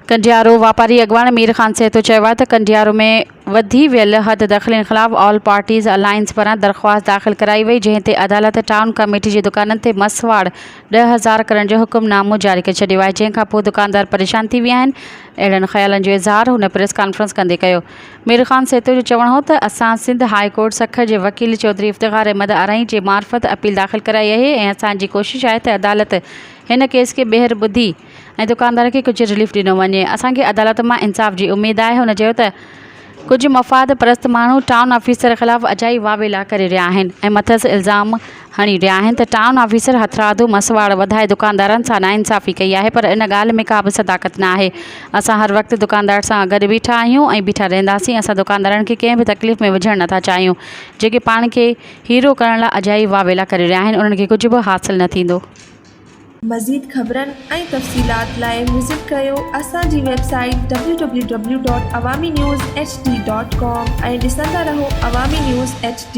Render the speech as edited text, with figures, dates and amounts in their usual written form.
कंडियारो वापारी अॻवान मीर ख़ान सेतो चयो आहे त कंडियारो में वधी वियल हद दख़लनि ख़िलाफ़ ऑल पार्टीज़ अलायंस पारां दरख़्वास्त दाख़िल कराई वई, जंहिं ते अदालत टाउन कमेटी जी दुकाननि ते मसवाड़ 10,000 करण जो हुकुमनामो जारी करे छॾियो आहे, जंहिंखां पोइ दुकानदार परेशान थी विया आहिनि। अहिड़नि ख़्यालनि जो इज़हार हुन प्रेस कॉन्फ्रेंस कंदे कयो। मीर ख़ान सेतो जो चवणु हो त असां सिंध हाई कोर्ट सख जे वकील चौधरी इफ़्तिख़ार अहमद अराई जे मार्फत अपील दाख़िल कराई आहे ऐं असांजी कोशिशि आहे त अदालत हिन केस खे ॿीहर ॿुधी ऐं दुकानदार खे कुझु रिलीफ ॾिनो वञे। असांखे अदालत मां इंसाफ़ जी उमेदु आहे। हुन चयो त कुझु मफ़ाद परस्त माण्हू टाउन ऑफिसर ख़िलाफ़ अजाई वावेला करे रहिया आहिनि ऐं मथस इल्ज़ाम हणी रहिया आहिनि त टाउन ऑफिसर हथरादू मसवाड़ वधाए दुकानदारनि सां नाइंसाफ़ी कई आहे, पर इन ॻाल्हि में का बि सदाकत न आहे। असां हर वक़्तु दुकानदार सां गॾु बीठा आहियूं ऐं बीठा रहंदासीं। असां दुकानदारनि खे कंहिं बि तकलीफ़ में विझणु नथा चाहियूं। जेके पाण खे हीरो करण लाइ अजाई वावेला करे रहिया आहिनि, उन्हनि खे कुझु बि हासिलु न थींदो। मज़ीद ख़बरनि ऐं तफ़सीलात लाइ विज़िट कयो असांजी वेबसाइट www.awamiNewsHD.com ऐं ॾिसंदा रहो अवामी न्यूज़ HD।